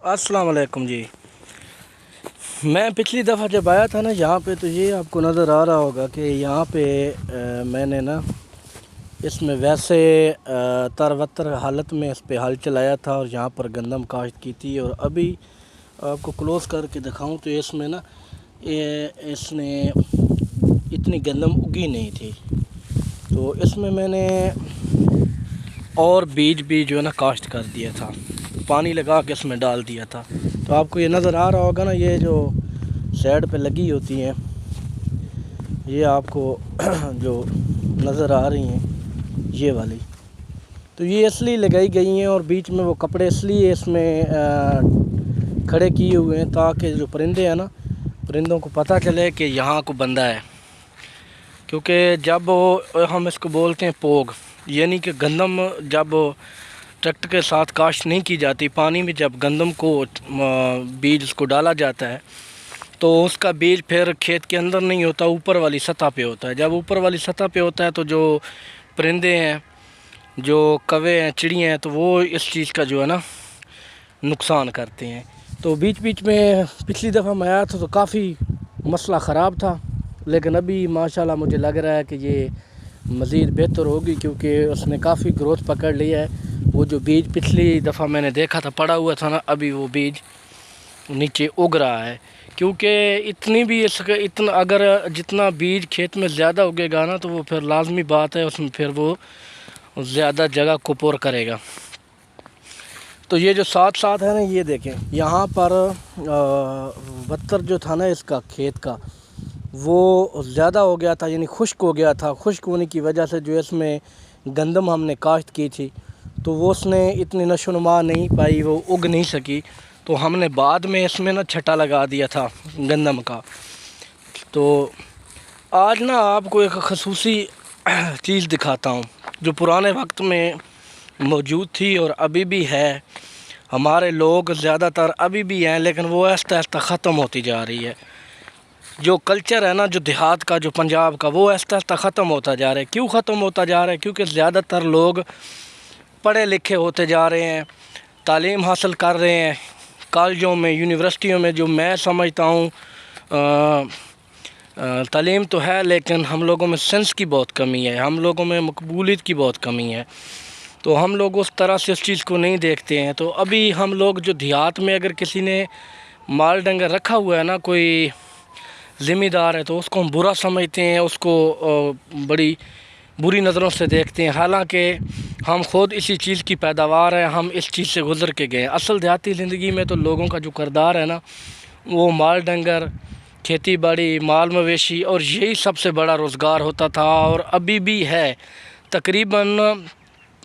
अस्सलाम वालेकुम जी। मैं पिछली दफ़ा जब आया था ना यहाँ पे, तो ये आपको नज़र आ रहा होगा कि यहाँ पे मैंने ना इसमें वैसे तरवतर हालत में इस पे हल चलाया था और यहाँ पर गंदम काश्त की थी। और अभी आपको क्लोज़ करके दिखाऊं तो इसमें ना इसने इतनी गंदम उगी नहीं थी। तो इसमें मैंने और बीज भी जो है ना काश्त कर दिया था, पानी लगा के इसमें डाल दिया था। तो आपको ये नज़र आ रहा होगा ना, ये जो साइड पे लगी होती हैं, ये आपको जो नज़र आ रही हैं ये वाली, तो ये इसलिए लगाई गई हैं और बीच में वो कपड़े इसलिए इसमें खड़े किए हुए हैं ताकि जो परिंदे हैं ना, परिंदों को पता चले कि यहाँ को बंदा है। क्योंकि जब हम इसको बोलते हैं पोग, यानी कि गंदम जब ट्रैक्टर के साथ काश्त नहीं की जाती, पानी में जब गंदम को बीज उसको डाला जाता है तो उसका बीज फिर खेत के अंदर नहीं होता, ऊपर वाली सतह पे होता है। जब ऊपर वाली सतह पे होता है तो जो परिंदे हैं, जो कौवे हैं, चिड़ियाँ हैं, तो वो इस चीज़ का जो है ना नुकसान करते हैं। तो बीच बीच में पिछली दफ़ा मैं आया था तो काफ़ी मसला ख़राब था, लेकिन अभी माशाल्लाह मुझे लग रहा है कि ये मज़ीद बेहतर होगी, क्योंकि उसने काफ़ी ग्रोथ पकड़ लिया है। वो जो बीज पिछली दफ़ा मैंने देखा था पड़ा हुआ था ना, अभी वो बीज नीचे उग रहा है। क्योंकि इतनी भी इतना अगर जितना बीज खेत में ज़्यादा उगेगा ना, तो वो फिर लाजमी बात है उसमें फिर वो ज़्यादा जगह को पुर करेगा। तो ये जो साथ साथ है ना, ये देखें यहाँ पर बत्तर जो था ना इसका खेत का, वो ज़्यादा हो गया था, यानी खुश्क हो गया था। खुश्क होने की वजह से जो इसमें गंदम हमने काश्त की थी तो वो उसने इतनी नशोनुमा नहीं पाई, वो उग नहीं सकी। तो हमने बाद में इसमें ना छटा लगा दिया था गंदम का। तो आज ना आपको एक खसूसी चीज़ दिखाता हूँ जो पुराने वक्त में मौजूद थी और अभी भी है। हमारे लोग ज़्यादातर अभी भी हैं, लेकिन वो आहिस्ता आहिस्ता ख़त्म होती जा रही है। जो कल्चर है ना, जो देहात का, जो पंजाब का, वो आहिस्ता आहिस्ता ख़त्म होता जा रहा है। क्यों ख़त्म होता जा रहा है? क्योंकि ज़्यादातर लोग पढ़े लिखे होते जा रहे हैं, तालीम हासिल कर रहे हैं कॉलेजों में, यूनिवर्सिटियों में। जो मैं समझता हूँ तालीम तो है, लेकिन हम लोगों में सेंस की बहुत कमी है, हम लोगों में मकबूलियत की बहुत कमी है। तो हम लोग उस तरह से उस चीज़ को नहीं देखते हैं। तो अभी हम लोग जो देहात में अगर किसी ने माल डंगर रखा हुआ है ना, कोई ज़िम्मेदार है, तो उसको हम बुरा समझते हैं, उसको बड़ी बुरी नज़रों से देखते हैं। हालांकि हम ख़ुद इसी चीज़ की पैदावार है, हम इस चीज़ से गुज़र के गए। असल देहाती ज़िंदगी में तो लोगों का जो किरदार है ना, वो माल डंगर, खेती बाड़ी, माल मवेशी, और यही सबसे बड़ा रोज़गार होता था और अभी भी है। तकरीबन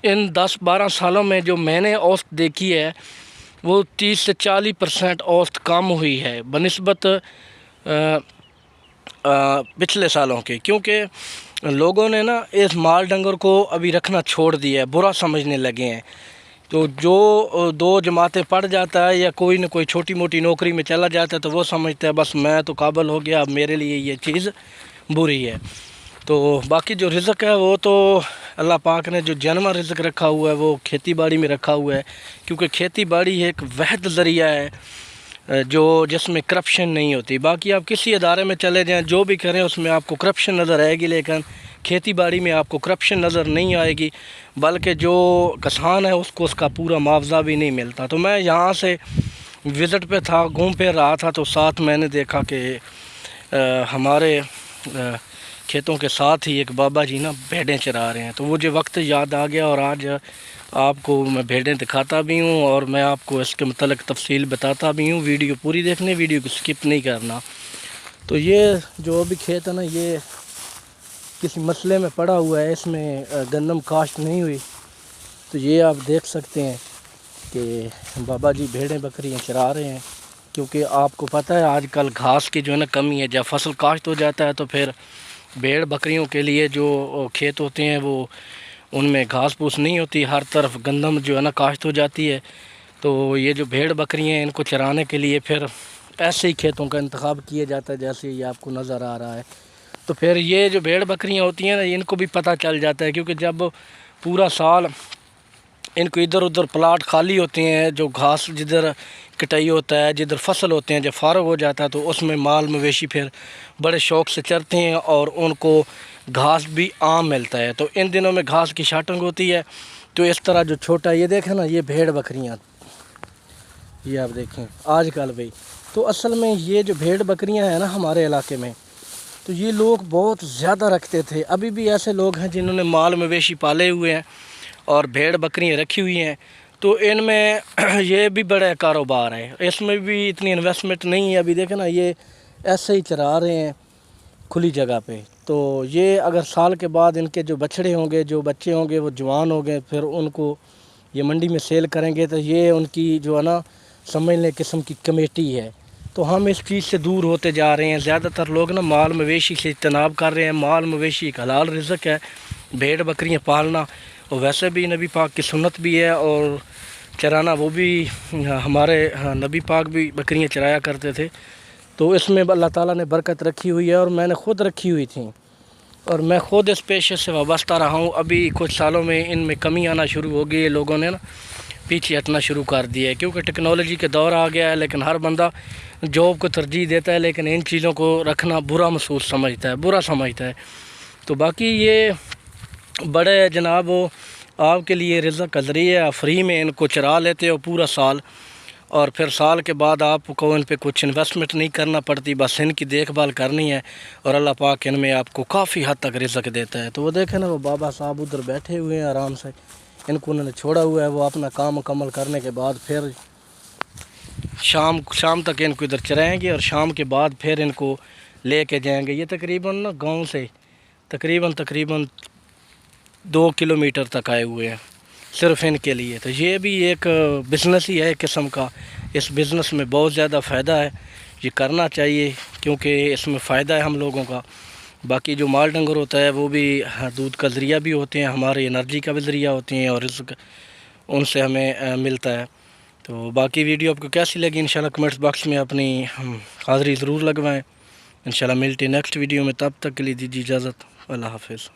इन 10-12 सालों में जो मैंने औसत देखी है, वो 30 से 40% औसत कम हुई है बनिस्बत पिछले सालों के। क्योंकि लोगों ने ना इस माल डंगर को अभी रखना छोड़ दिया है, बुरा समझने लगे हैं। तो जो 2 जमातें पढ़ जाता है या कोई न कोई छोटी मोटी नौकरी में चला जाता है, तो वो समझता है बस मैं तो काबिल हो गया, अब मेरे लिए ये चीज़ बुरी है। तो बाकी जो रिज़्क है वो तो अल्लाह पाक ने जो जन्मा रिज़्क रखा हुआ है वो खेती बाड़ी में रखा हुआ है। क्योंकि खेती बाड़ी एक वहद ज़रिया है जो जिसमें करप्शन नहीं होती। बाकी आप किसी अदारे में चले जाएं, जो भी करें उसमें आपको करप्शन नज़र आएगी, लेकिन खेती बाड़ी में आपको करप्शन नज़र नहीं आएगी, बल्कि जो किसान है उसको उसका पूरा मुआवजा भी नहीं मिलता। तो मैं यहाँ से विज़िट पे था, घूम फिर रहा था, तो साथ मैंने देखा कि हमारे खेतों के साथ ही एक बाबा जी ना भेड़ें चरा रहे हैं। तो वो जो वक्त याद आ गया और आज आपको मैं भेड़ें दिखाता भी हूँ और मैं आपको इसके मतलब तफसील बताता भी हूँ। वीडियो पूरी देखने, वीडियो को स्किप नहीं करना। तो ये जो अभी खेत है ना, ये किसी मसले में पड़ा हुआ है, इसमें गंदम काश्त नहीं हुई। तो ये आप देख सकते हैं कि बाबा जी भेड़ें बकरियाँ चरा रहे हैं। क्योंकि आपको पता है आजकल घास की जो है ना कमी है। जब फसल काश्त हो जाता है तो फिर भेड़ बकरियों के लिए जो खेत होते हैं वो उनमें घास फूस नहीं होती, हर तरफ गंदम जो है ना काश्त हो जाती है। तो ये जो भेड़ बकरियाँ हैं, इनको चराने के लिए फिर ऐसे ही खेतों का इंतखाब किया जाता है, जैसे ये आपको नज़र आ रहा है। तो फिर ये जो भेड़ बकरियाँ होती हैं ना, इनको भी पता चल जाता है। क्योंकि जब पूरा साल इनको इधर उधर प्लाट खाली होते हैं, जो घास जिधर کٹائی ہوتا ہے، جدھر فصل ہوتے ہیں، جب فارغ ہو جاتا ہے تو اس میں مال مویشی پھر بڑے شوق سے چرتے ہیں اور ان کو گھاس بھی عام ملتا ہے۔ تو ان دنوں میں گھاس کی شاٹنگ ہوتی ہے، تو اس طرح جو چھوٹا یہ دیکھیں نا، یہ بھیڑ بکریاں، یہ آپ دیکھیں آج کل بھائی، تو اصل میں یہ جو بھیڑ بکریاں ہیں نا ہمارے علاقے میں، تو یہ لوگ بہت زیادہ رکھتے تھے۔ ابھی بھی ایسے لوگ ہیں جنہوں نے مال مویشی پالے ہوئے ہیں اور بھیڑ بکریاں رکھی ہوئی ہیں، تو ان میں یہ بھی بڑا کاروبار ہے، اس میں بھی اتنی انویسٹمنٹ نہیں ہے۔ ابھی دیکھیں نا، یہ ایسے ہی چرا رہے ہیں کھلی جگہ پہ، تو یہ اگر سال کے بعد ان کے جو بچڑے ہوں گے، جو بچے ہوں گے، وہ جوان ہوں گے، پھر ان کو یہ منڈی میں سیل کریں گے، تو یہ ان کی جو ہے نا سمجھ لیں قسم کی کمیٹی ہے۔ تو ہم اس چیز سے دور ہوتے جا رہے ہیں۔ زیادہ تر لوگ نا مال مویشی سے اجتناب کر رہے ہیں۔ مال مویشی ایک حلال رزق ہے، بھیڑ بکریاں پالنا، اور ویسے بھی نبی پاک کی سنت بھی ہے، اور چرانا وہ بھی ہمارے نبی پاک بھی بکریاں چرایا کرتے تھے۔ تو اس میں اللہ تعالیٰ نے برکت رکھی ہوئی ہے، اور میں نے خود رکھی ہوئی تھی، اور میں خود اس پیشے سے وابستہ رہا ہوں۔ ابھی کچھ سالوں میں ان میں کمی آنا شروع ہو گئی ہے، لوگوں نے نا پیچھے ہٹنا شروع کر دیا ہے، کیونکہ ٹیکنالوجی کے دور آ گیا ہے، لیکن ہر بندہ جاب کو ترجیح دیتا ہے، لیکن ان چیزوں کو رکھنا برا محسوس سمجھتا ہے، برا سمجھتا ہے۔ تو باقی یہ بڑے جناب وہ آپ کے لیے رزق کا ذریعہ ہے، فری میں ان کو چرا لیتے ہو پورا سال، اور پھر سال کے بعد آپ کو ان پہ کچھ انویسٹمنٹ نہیں کرنا پڑتی، بس ان کی دیکھ بھال کرنی ہے، اور اللہ پاک ان میں آپ کو کافی حد تک رزق دیتا ہے۔ تو وہ دیکھیں نا، وہ بابا صاحب ادھر بیٹھے ہوئے ہیں آرام سے، ان کو انہوں نے چھوڑا ہوا ہے، وہ اپنا کام مکمل کرنے کے بعد پھر شام تک ان کو ادھر چرائیں گے، اور شام کے بعد پھر ان کو لے کے جائیں گے۔ یہ تقریباً نا گاؤں سے تقریباً 2 کلومیٹر تک آئے ہوئے ہیں صرف ان کے لیے۔ تو یہ بھی ایک بزنس ہی ہے ایک قسم کا، اس بزنس میں بہت زیادہ فائدہ ہے، یہ کرنا چاہیے کیونکہ اس میں فائدہ ہے ہم لوگوں کا۔ باقی جو مال ڈنگر ہوتا ہے وہ بھی دودھ کا ذریعہ بھی ہوتے ہیں، ہمارے انرجی کا بھی ذریعہ ہوتے ہیں، اور رزق ان سے ہمیں ملتا ہے۔ تو باقی ویڈیو آپ کو کیسی لگی انشاءاللہ کمنٹس باکس میں اپنی حاضری ضرور لگوائیں۔ انشاءاللہ ملتے ہیں نیکسٹ ویڈیو میں، تب تک کے لیے دیجیے اجازت، اللہ حافظ۔